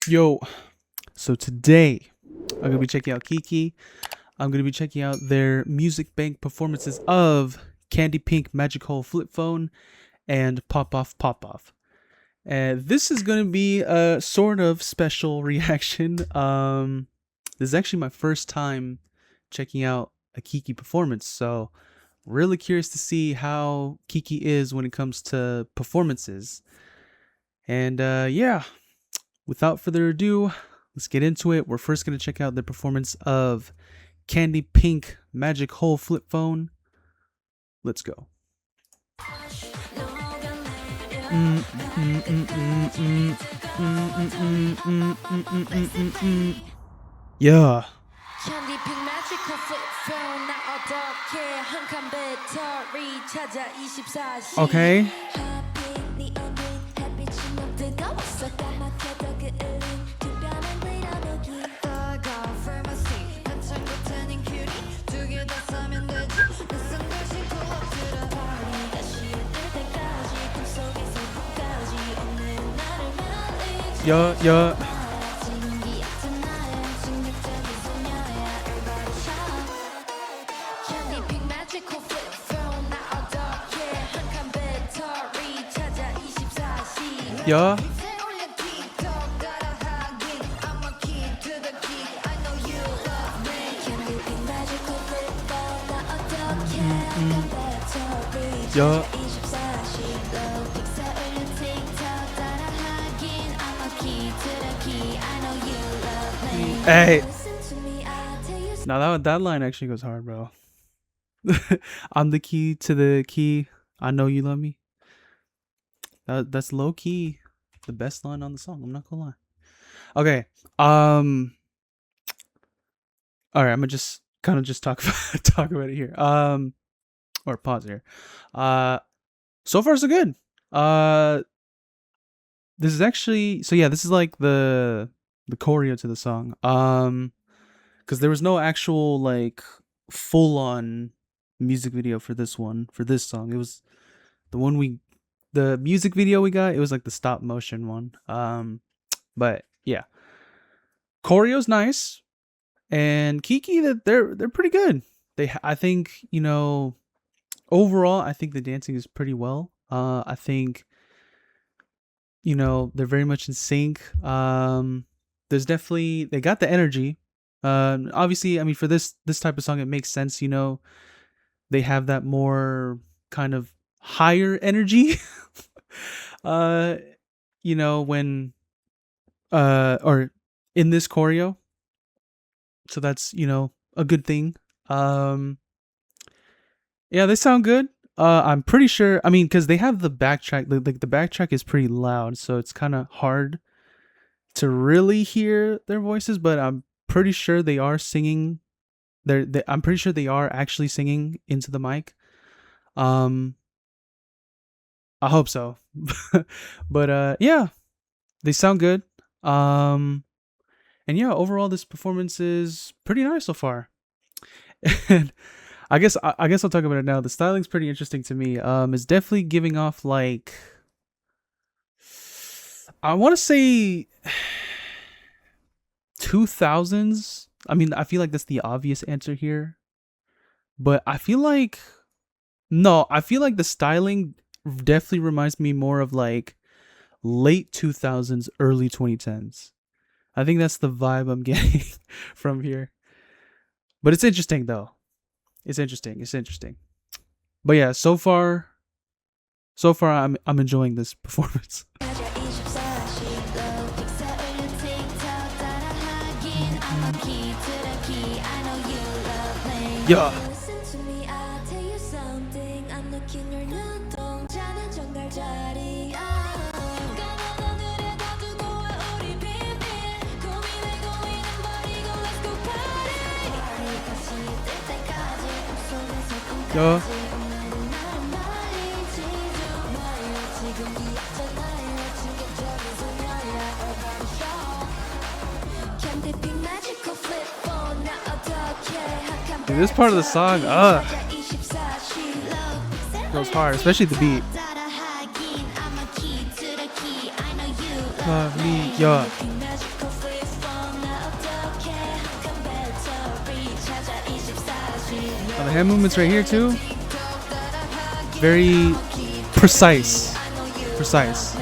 Yo, so today I'm gonna be checking out KiiiKiii. I'm gonna be checking out their music bank performances of Candy Pink Magic Hole Flip Phone and Pop Off Pop Off. And this is gonna be a sort of special reaction. This is actually my first time checking out a KiiiKiii performance, so really curious to see how KiiiKiii is when it comes to performances. And yeah, without further ado, let's get into it. We're first going to check out the performance of Candy Pink Magic Hole Flip Phone. Let's go. Yeah. Okay. Yeah. Yeah. Yeah. Hey. Now that line actually goes hard, bro. I'm the key to the key. I know you love me. That's low key the best line on the song. I'm not gonna lie. Okay. All right. I'm gonna just kind of just talk about it here. Or pause here. So far so good. This is actually this is like the choreo to the song. Because there was no actual like full on music video for this song. It was the music video we got. It was like the stop motion one. But yeah, choreo's nice, and KiiiKiii that they're pretty good. I think overall I think the dancing is pretty well. I think they're very much in sync. There's definitely they got the energy. Obviously, I mean for this type of song, it makes sense. They have that more kind of higher energy. When or in this choreo, so that's a good thing. Yeah, they sound good. I'm pretty sure. I mean, because they have the backtrack. The backtrack is pretty loud, so it's kind of hard to really hear their voices. But I'm pretty sure they are singing. I'm pretty sure they are actually singing into the mic. I hope so. But yeah, they sound good. And yeah, overall this performance is pretty nice so far. And I guess I'll talk about it now. The styling's pretty interesting to me. It's definitely giving off like I want to say 2000s. I mean, I feel like that's the obvious answer here, but I feel like the styling definitely reminds me more of like late 2000s, early 2010s. I think that's the vibe I'm getting from here. But it's interesting though. It's interesting. But yeah, so far I'm enjoying this performance. Yeah. Yeah. Dude, this part of the song, goes hard, especially the beat. Love me, yeah. hand movements right here too. Very precise. Precise.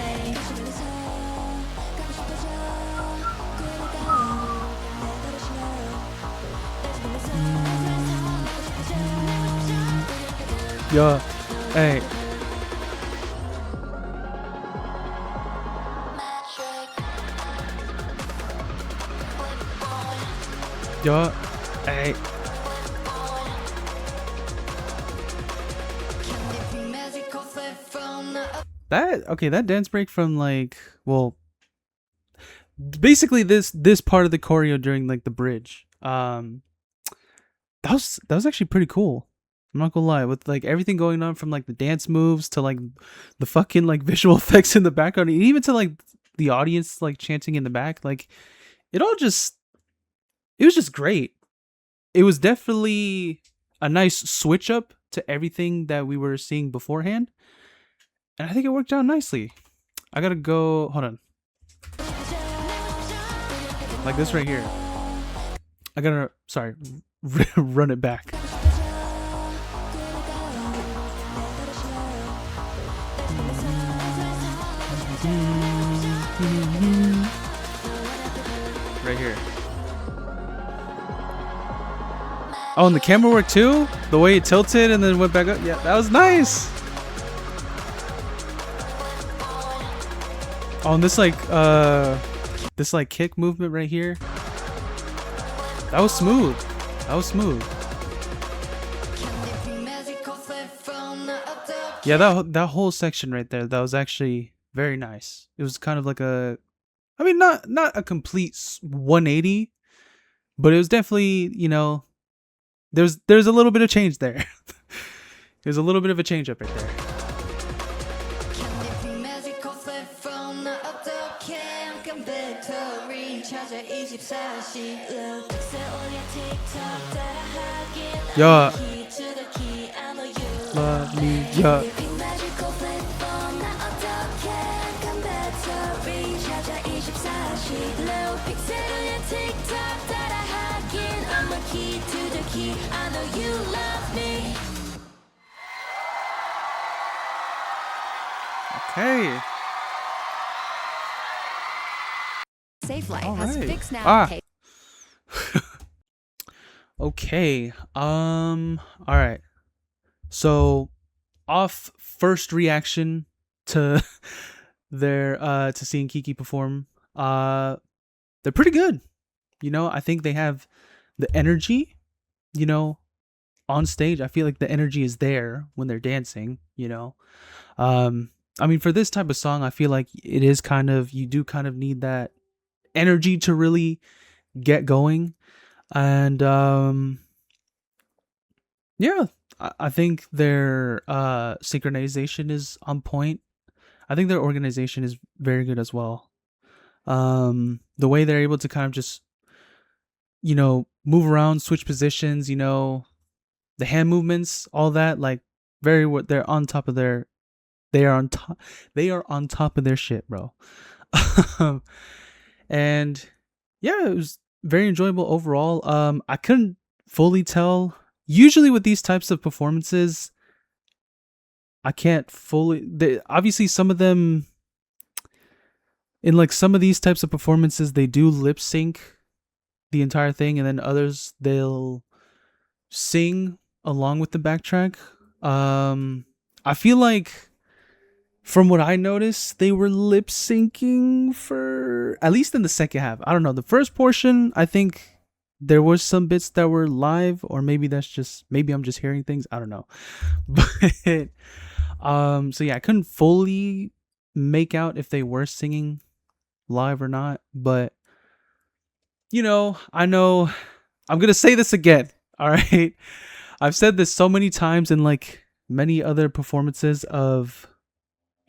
Yo, hey. Yo, hey. That dance break from like, well, basically this part of the choreo during like the bridge. That was actually pretty cool. I'm not gonna lie, with like everything going on from like the dance moves to like the fucking like visual effects in the background, and even to like the audience like chanting in the back, like it was just great. It was definitely a nice switch up to everything that we were seeing beforehand, and I think it worked out nicely. I gotta go. Hold on. Like this right here. I gotta. Sorry. Run it back. Right here. Oh, and the camera work too? The way it tilted and then went back up? Yeah, that was nice! Oh, and this like kick movement right here. That was smooth. That was smooth. Yeah, that whole section right there, that was actually very nice. It was kind of like a, I mean, not a complete 180, but it was definitely, you know, there's a little bit of change there. There's a little bit of a change up right there. Yeah. Love me, yeah. Okay. Safe Light All has right. fixed now. Okay. All right. So, off first reaction to their to seeing KiiiKiii perform, they're pretty good. You know, I think they have the energy, you know, on stage. I feel like the energy is there when they're dancing, you know. I mean, for this type of song, I feel like it is kind of, you do kind of need that energy to really get going. And yeah, I think their synchronization is on point. I think their organization is very good as well. The way they're able to kind of just, you know, move around, switch positions, you know, the hand movements, all that, like they're on top of their, they are on top of their shit, bro. And yeah, it was very enjoyable overall. I couldn't fully tell. Usually with these types of performances, I can't fully. Obviously, some of them, in like some of these types of performances, they do lip sync the entire thing, and then others they'll sing along with the backtrack. I feel like, from what I noticed, they were lip syncing for at least in the second half. I don't know. The first portion, I think there was some bits that were live, or maybe maybe I'm just hearing things. I don't know. But so yeah, I couldn't fully make out if they were singing live or not. But you know, I know I'm gonna say this again. All right, I've said this so many times in like many other performances of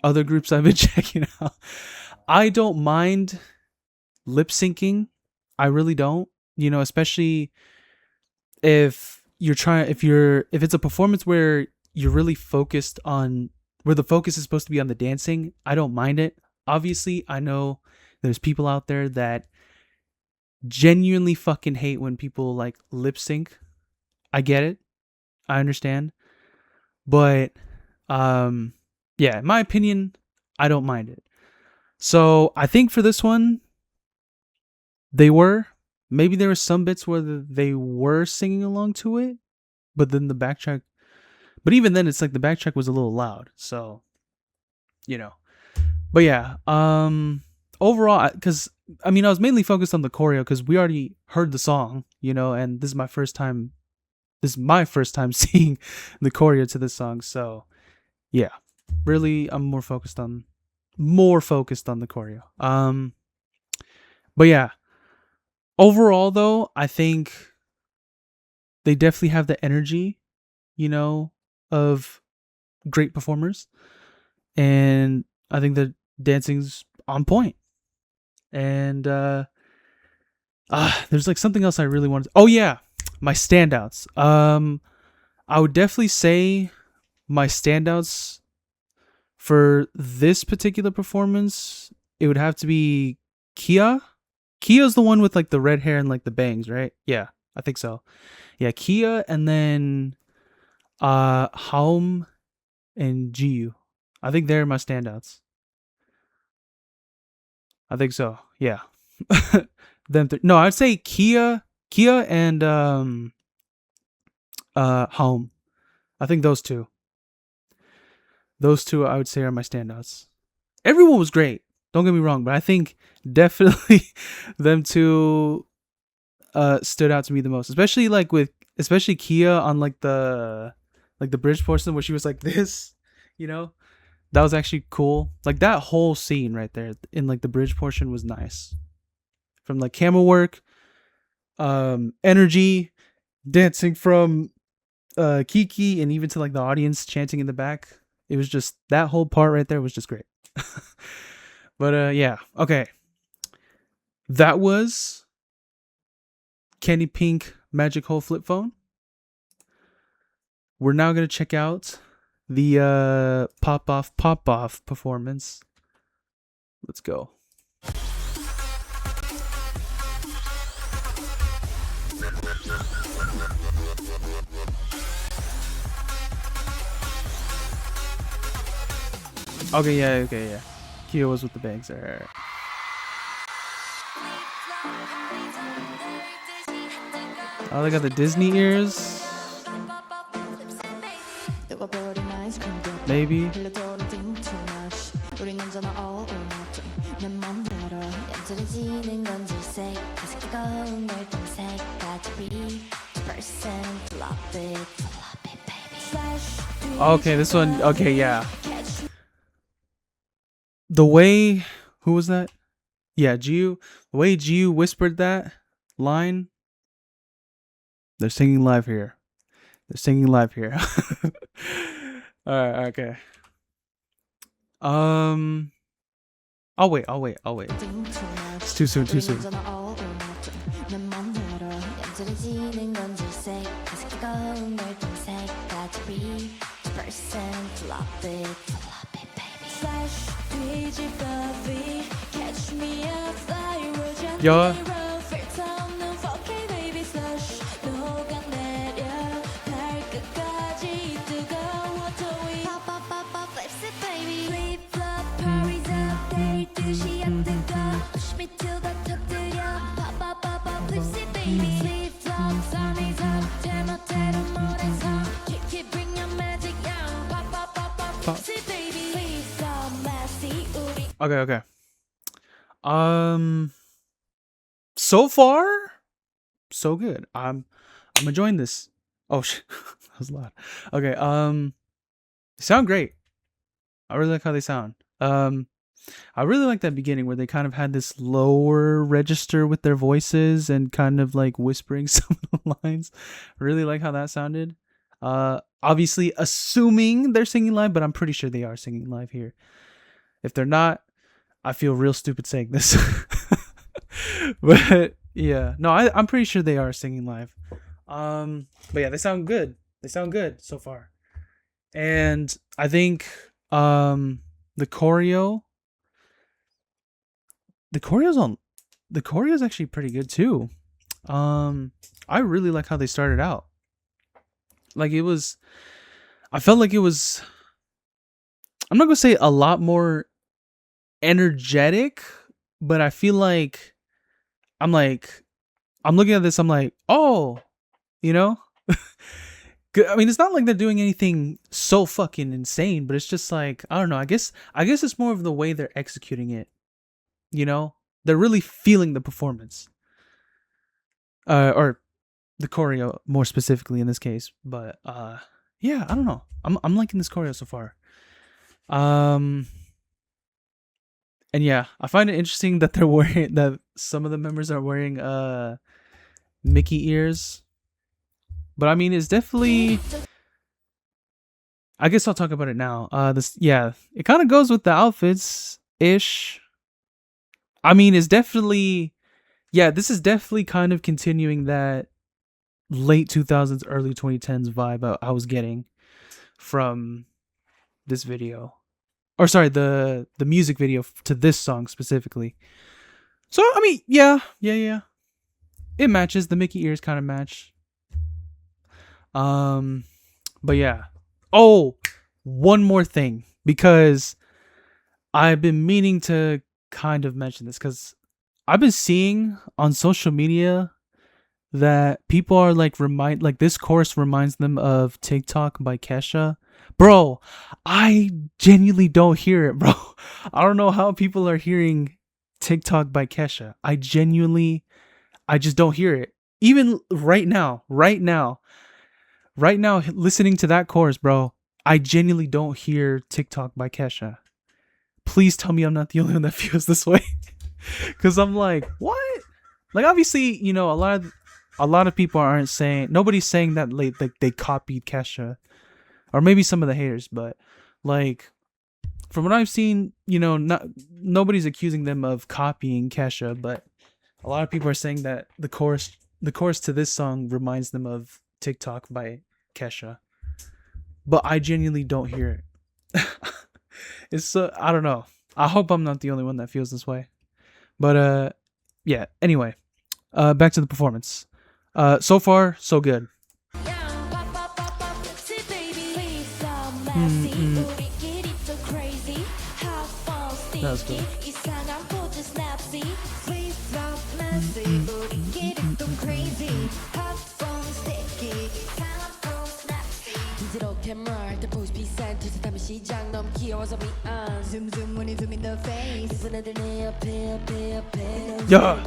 other groups I've been checking out. I don't mind lip syncing. I really don't. You know, especially if it's a performance where you're really focused on, where the focus is supposed to be on the dancing, I don't mind it. Obviously, I know there's people out there that genuinely fucking hate when people like lip sync. I get it. I understand. But yeah, in my opinion, I don't mind it. So I think for this one, they were maybe there were some bits where they were singing along to it, but then the backtrack. But even then, it's like the backtrack was a little loud. So you know. But yeah, overall, because I mean, I was mainly focused on the choreo because we already heard the song, and this is my first time. This is my first time seeing the choreo to this song. So yeah, really, I'm more focused on the choreo. But yeah, overall though, I think they definitely have the energy, of great performers, and I think the dancing's on point. And there's like something else I really wanted. Oh yeah, my standouts. I would definitely say my standouts for this particular performance, it would have to be Kia. Kia's the one with like the red hair and like the bangs, right? Yeah, I think so. Yeah, Kia, and then Haum and Jiu. I think they're my standouts. I think so. Yeah. No, I'd say Kia and Haum. I think those two. Those two I would say are my standouts. Everyone was great. Don't get me wrong, but I think definitely them two stood out to me the most, especially Kia on like the bridge portion where she was like this, you know. That was actually cool. Like that whole scene right there in like the bridge portion was nice. From like camera work, energy, dancing from KiiKiii, and even to like the audience chanting in the back. It was just that whole part right there was just great. But yeah, okay. That was Candy Pink Magic Hole Flip Phone. We're now gonna check out the Pop Off performance. Let's go. Okay, yeah. Kia was with the bangs. Alright. Oh, they got the Disney ears. Maybe. Okay, this one. Okay, yeah. The way, who was that? Yeah, Jiu. The way Jiu whispered that line. They're singing live here. They're singing live here. All right. Okay. I'll wait. It's too soon. Yo. Okay. So far, so good. I'm enjoying this. Oh shit, that was loud. Okay. They sound great. I really like how they sound. I really like that beginning where they kind of had this lower register with their voices and kind of like whispering some of the lines. I really like how that sounded. Obviously assuming they're singing live, but I'm pretty sure they are singing live here. If they're not, I feel real stupid saying this. But yeah, no, I'm pretty sure they are singing live. But yeah, they sound good. They sound good so far. And I think the choreo the choreo's actually pretty good too. I really like how they started out. Like it was, I felt like it was, I'm not gonna say a lot more energetic, but I feel like I'm like, I'm looking at this, I'm like, oh, you know? I mean, it's not like they're doing anything so fucking insane, but it's just like, I don't know. I guess it's more of the way they're executing it, you know? They're really feeling the performance. Or the choreo more specifically in this case, but yeah, I don't know. I'm liking this choreo so far. Um and yeah, I find it interesting that they're wearing that some of the members are wearing Mickey ears. But I mean, it's definitely, I guess I'll talk about it now. This, yeah, it kind of goes with the outfits ish. I mean, it's definitely, yeah, this is definitely kind of continuing that late 2000s, early 2010s vibe I was getting from this video. Or sorry, the music video to this song specifically. So I mean, yeah. It matches. The Mickey ears kind of match. But yeah. Oh, one more thing, because I've been meaning to kind of mention this, because I've been seeing on social media that people are like this chorus reminds them of TikTok by Kesha. Bro, I genuinely don't hear it, bro. I don't know how people are hearing TikTok by Kesha. I just don't hear it. Even right now, listening to that chorus, bro, I genuinely don't hear TikTok by Kesha. Please tell me I'm not the only one that feels this way. Cause I'm like, what? Like, obviously, you know, a lot of people aren't saying, nobody's saying that like they copied Kesha, or maybe some of the haters, but like from what I've seen, you know, nobody's accusing them of copying Kesha, but a lot of people are saying that the chorus to this song reminds them of TikTok by Kesha, but I genuinely don't hear it. It's so, I don't know. I hope I'm not the only one that feels this way, but yeah. Anyway, back to the performance. So far, so good. That was cool. Yeah.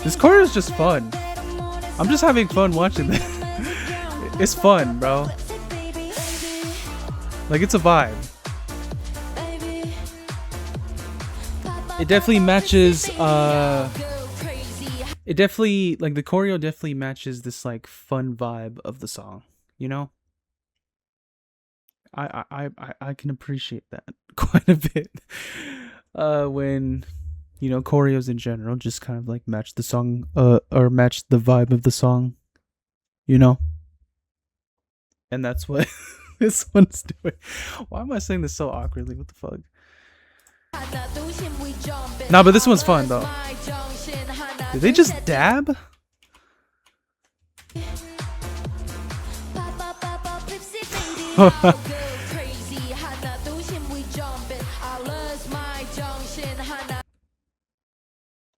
This choreo is just fun. I'm just having fun watching this. It's fun, bro. Like, it's a vibe. It definitely matches, it definitely, like, the choreo definitely matches this, like, fun vibe of the song, you know? I can appreciate that quite a bit. When, you know, choreos in general just kind of like match the song, or match the vibe of the song, you know? And that's what this one's doing. Why am I saying this so awkwardly? What the fuck? Nah, but this one's fun though. Did they just dab?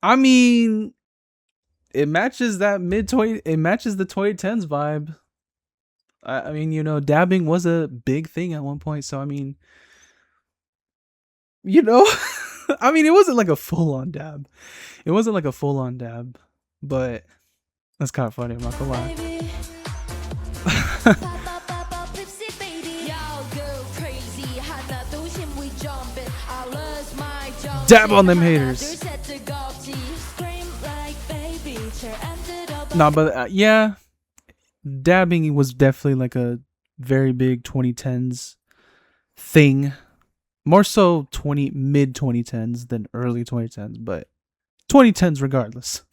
I mean, it matches that it matches the 2010s vibe. I mean, you know, dabbing was a big thing at one point, so I mean, you know, I mean, it wasn't like a full-on dab. It wasn't like a full-on dab, but that's kind of funny, I'm not gonna lie. Dab on them haters. Nah, but yeah, dabbing was definitely like a very big 2010s thing. More so mid 2010s than early 2010s, but 2010s regardless.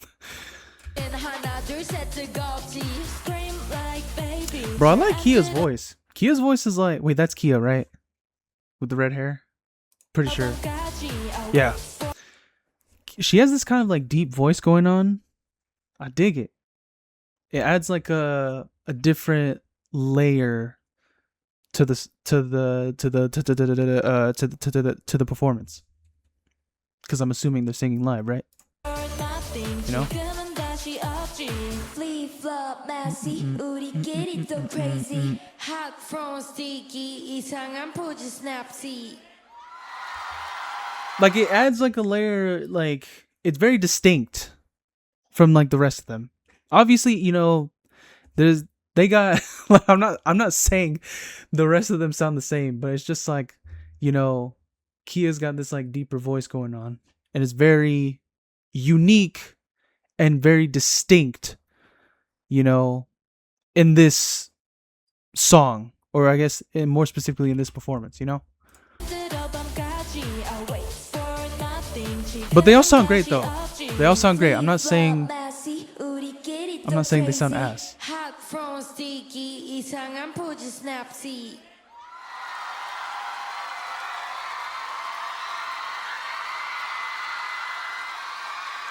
Bro, I like Kia's voice. Kia's voice is like, wait, that's Kia, right? With the red hair? Pretty sure. Yeah. She has this kind of like deep voice going on. I dig it. It adds like a different layer to the performance. Because I'm assuming they're singing live, right? You know? Like it adds like a layer, like it's very distinct from like the rest of them. Obviously, you know, they got I'm not saying the rest of them sound the same, but it's just like, you know, Kia's got this like deeper voice going on, and it's very unique and very distinct, you know, in this song, or I guess more specifically in this performance, you know. But they all sound great though. They all sound great. I'm not saying they sound ass.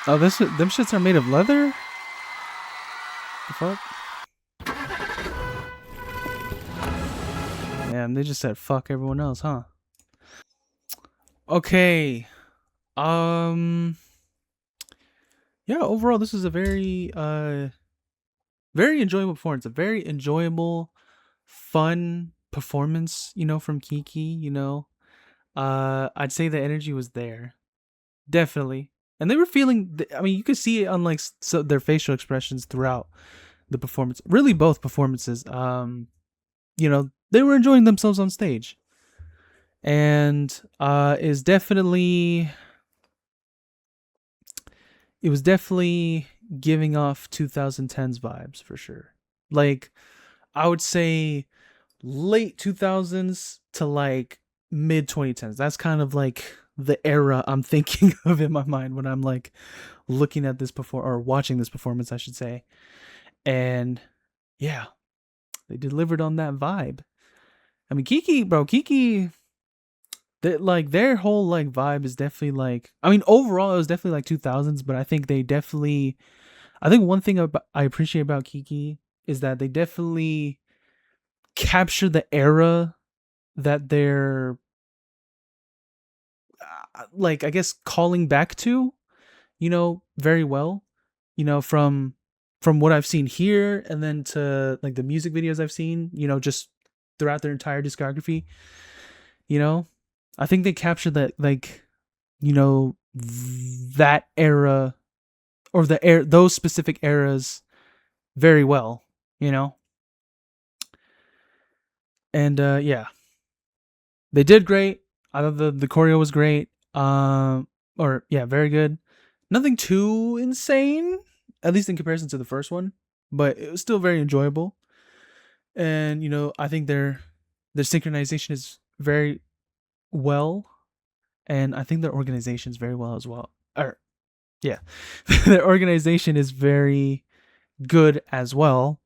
Oh, them shits are made of leather? The fuck? Damn, they just said fuck everyone else, huh? Okay. Yeah, overall this is a very enjoyable performance. A very enjoyable, fun performance, you know, from KiiiKiii, you know. I'd say the energy was there. Definitely. And they were feeling I mean, you could see it on like their facial expressions throughout the performance. Really both performances. You know, they were enjoying themselves on stage. And it was definitely giving off 2010s vibes for sure. Like I would say late 2000s to like mid 2010s. That's kind of like the era I'm thinking of in my mind when I'm like looking at this or watching this performance, I should say. And yeah, they delivered on that vibe. I mean, KiiiKiii, that like their whole like vibe is definitely like, I mean, overall it was definitely like 2000s, but I think one thing I appreciate about KiiiKiii is that they definitely capture the era that they're like, I guess, calling back to, you know, very well, you know, from what I've seen here, and then to like the music videos I've seen, you know, just throughout their entire discography, you know. I think they captured that, like, you know, that era, or those specific eras very well, you know. And yeah, they did great. I thought the choreo was great. Or yeah, very good. Nothing too insane, at least in comparison to the first one, but it was still very enjoyable. And you know, I think their synchronization is very well, and I think their organization is very well as well. Or yeah, their organization is very good as well.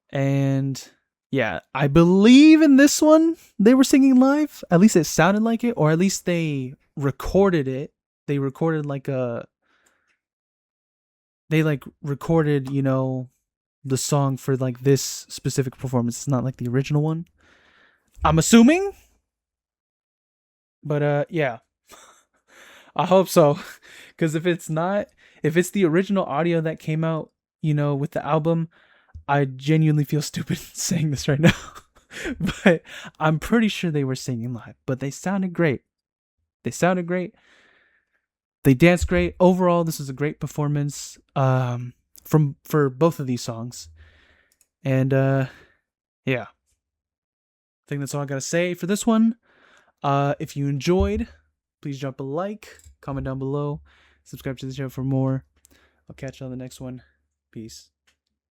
And yeah, I believe in this one they were singing live. At least it sounded like it, or at least they recorded it. They recorded like recorded, you know, the song for like this specific performance. It's not like the original one, I'm assuming. But yeah. I hope so. Cuz if it's not, if it's the original audio that came out, you know, with the album, I genuinely feel stupid saying this right now. But I'm pretty sure they were singing live, but they sounded great. They sounded great. They danced great. Overall, this was a great performance for both of these songs. And yeah. I think that's all I got to say for this one. If you enjoyed, please drop a like, comment down below, subscribe to the channel for more. I'll catch you on the next one. Peace.